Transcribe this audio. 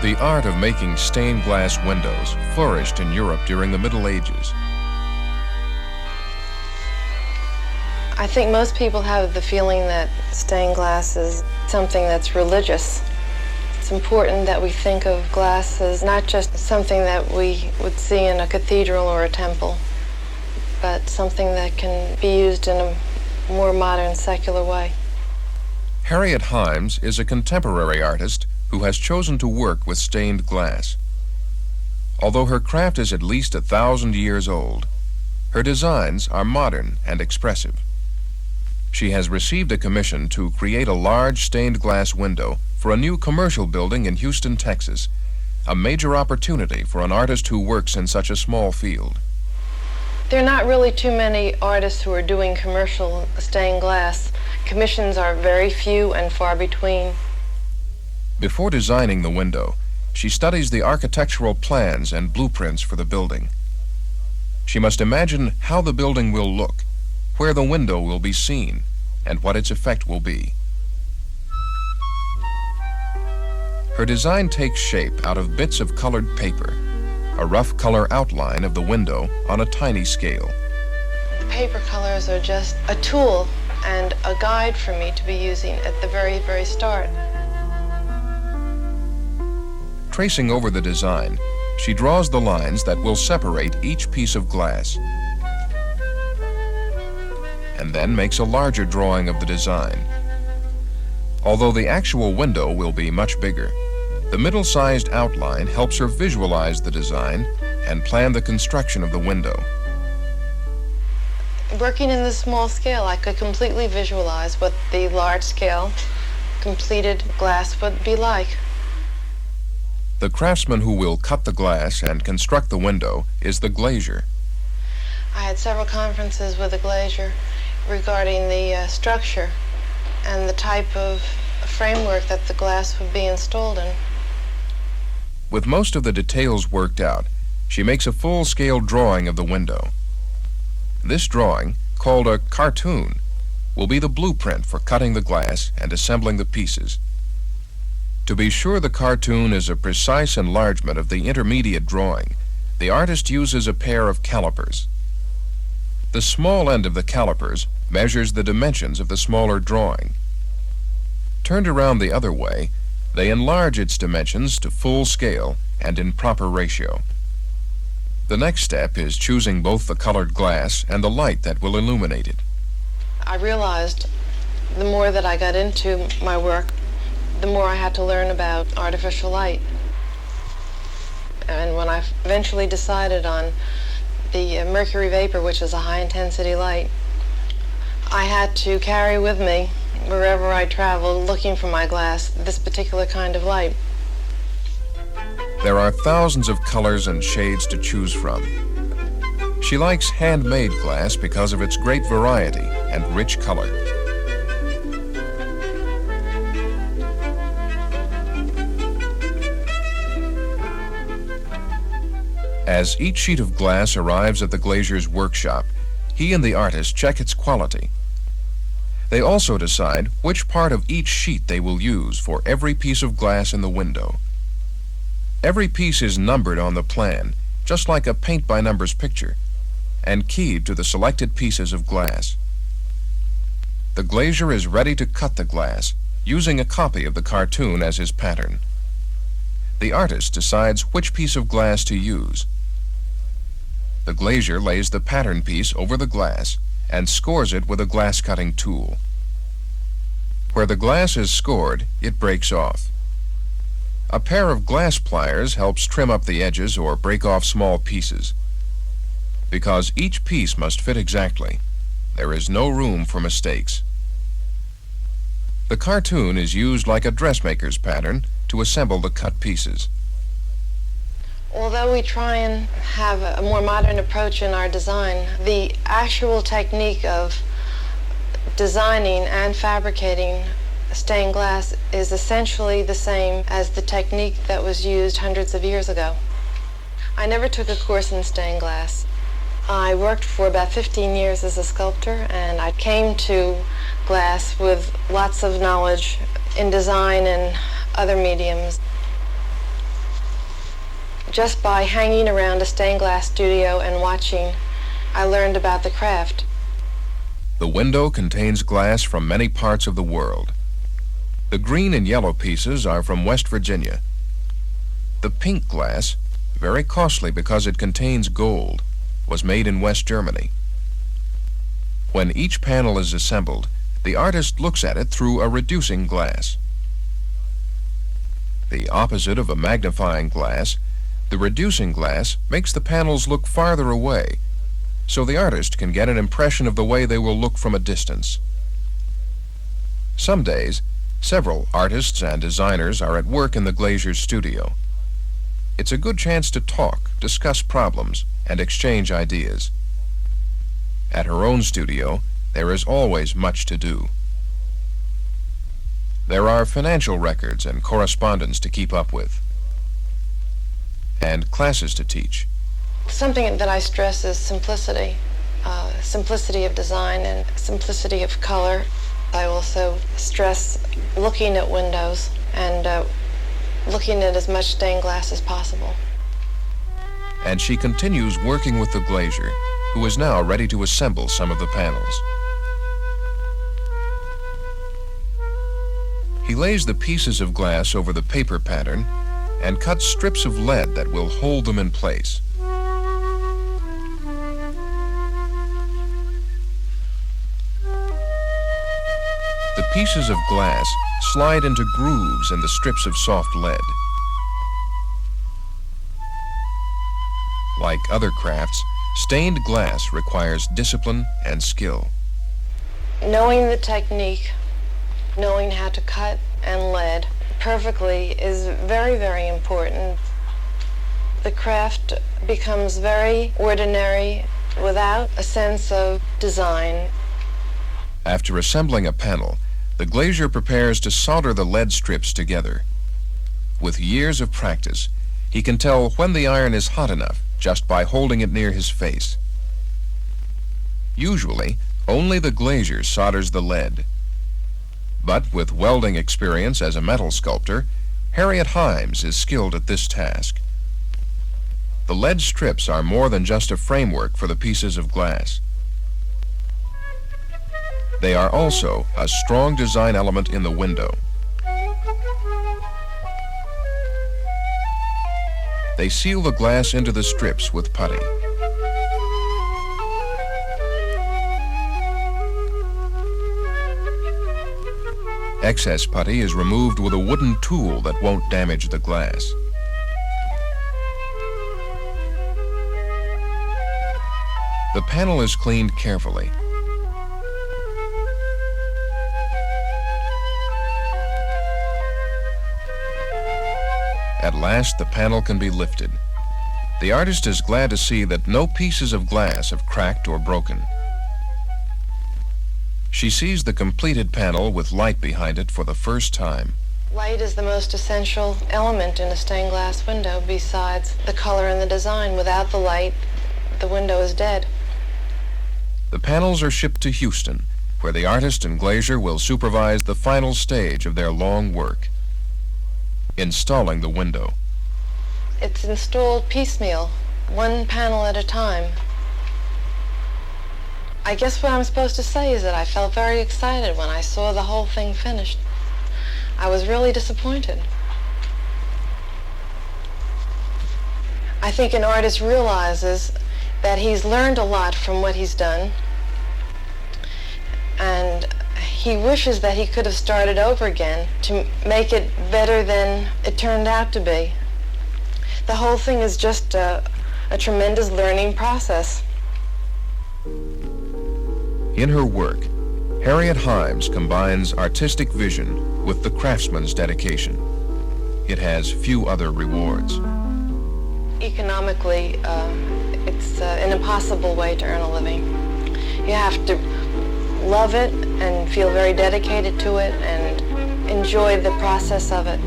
The art of making stained glass windows flourished in Europe during the Middle Ages. I think most people have the feeling that stained glass is something that's religious. It's important that we think of glass as not just something that we would see in a cathedral or a temple, but something that can be used in a more modern, secular way. Harriet Hyams is a contemporary artist who has chosen to work with stained glass. Although her craft is at least 1,000 years old, her designs are modern and expressive. She has received a commission to create a large stained glass window for a new commercial building in Houston, Texas, a major opportunity for an artist who works in such a small field. There are not really too many artists who are doing commercial stained glass. Commissions are very few and far between. Before designing the window, she studies the architectural plans and blueprints for the building. She must imagine how the building will look, where the window will be seen, and what its effect will be. Her design takes shape out of bits of colored paper, a rough color outline of the window on a tiny scale. Paper colors are just a tool and a guide for me to be using at the very, very start. Tracing over the design, she draws the lines that will separate each piece of glass, and then makes a larger drawing of the design. Although the actual window will be much bigger, the middle-sized outline helps her visualize the design and plan the construction of the window. Working in this small scale, I could completely visualize what the large-scale completed glass would be like. The craftsman who will cut the glass and construct the window is the glazier. I had several conferences with the glazier regarding the structure and the type of framework that the glass would be installed in. With most of the details worked out, she makes a full-scale drawing of the window. This drawing, called a cartoon, will be the blueprint for cutting the glass and assembling the pieces. To be sure the cartoon is a precise enlargement of the intermediate drawing, the artist uses a pair of calipers. The small end of the calipers measures the dimensions of the smaller drawing. Turned around the other way, they enlarge its dimensions to full scale and in proper ratio. The next step is choosing both the colored glass and the light that will illuminate it. I realized the more that I got into my work, the more I had to learn about artificial light. And when I eventually decided on the mercury vapor, which is a high-intensity light, I had to carry with me, wherever I traveled, looking for my glass, this particular kind of light. There are thousands of colors and shades to choose from. She likes handmade glass because of its great variety and rich color. As each sheet of glass arrives at the glazier's workshop, he and the artist check its quality. They also decide which part of each sheet they will use for every piece of glass in the window. Every piece is numbered on the plan, just like a paint-by-numbers picture, and keyed to the selected pieces of glass. The glazier is ready to cut the glass, using a copy of the cartoon as his pattern. The artist decides which piece of glass to use. The glazier lays the pattern piece over the glass and scores it with a glass-cutting tool. Where the glass is scored, it breaks off. A pair of glass pliers helps trim up the edges or break off small pieces. Because each piece must fit exactly, there is no room for mistakes. The cartoon is used like a dressmaker's pattern to assemble the cut pieces. Although we try and have a more modern approach in our design, the actual technique of designing and fabricating stained glass is essentially the same as the technique that was used hundreds of years ago. I never took a course in stained glass. I worked for about 15 years as a sculptor, and I came to glass with lots of knowledge in design and other mediums. just by hanging around a stained glass studio and watching, I learned about the craft. The window contains glass from many parts of the world. The green and yellow pieces are from West Virginia. The pink glass, very costly because it contains gold, was made in West Germany. When each panel is assembled, the artist looks at it through a reducing glass. The opposite of a magnifying glass, the reducing glass makes the panels look farther away, so the artist can get an impression of the way they will look from a distance. Some days, several artists and designers are at work in the glazier's studio. It's a good chance to talk, discuss problems, and exchange ideas. At her own studio, there is always much to do. There are financial records and correspondence to keep up with, and classes to teach. Something that I stress is simplicity, simplicity of design and simplicity of color. I also stress looking at windows and looking at as much stained glass as possible. And she continues working with the glazier, who is now ready to assemble some of the panels. He lays the pieces of glass over the paper pattern and cuts strips of lead that will hold them in place. The pieces of glass slide into grooves in the strips of soft lead. Like other crafts, stained glass requires discipline and skill. Knowing the technique, knowing how to cut and lead perfectly is very, very important. The craft becomes very ordinary without a sense of design. After assembling a panel, the glazier prepares to solder the lead strips together. With years of practice, he can tell when the iron is hot enough just by holding it near his face. Usually, only the glazier solders the lead. But with welding experience as a metal sculptor, Harriet Hyams is skilled at this task. The lead strips are more than just a framework for the pieces of glass. They are also a strong design element in the window. They seal the glass into the strips with putty. Excess putty is removed with a wooden tool that won't damage the glass. The panel is cleaned carefully. At last, the panel can be lifted. The artist is glad to see that no pieces of glass have cracked or broken. She sees the completed panel with light behind it for the first time. Light is the most essential element in a stained glass window besides the color and the design. Without the light, the window is dead. The panels are shipped to Houston, where the artist and glazier will supervise the final stage of their long work, installing the window. It's installed piecemeal, one panel at a time. I guess what I'm supposed to say is that I felt very excited when I saw the whole thing finished. I was really disappointed. I think an artist realizes that he's learned a lot from what he's done, and he wishes that he could have started over again to make it better than it turned out to be. The whole thing is just a tremendous learning process. In her work, Harriet Hyams combines artistic vision with the craftsman's dedication. It has few other rewards. Economically, it's an impossible way to earn a living. You have to love it and feel very dedicated to it and enjoy the process of it.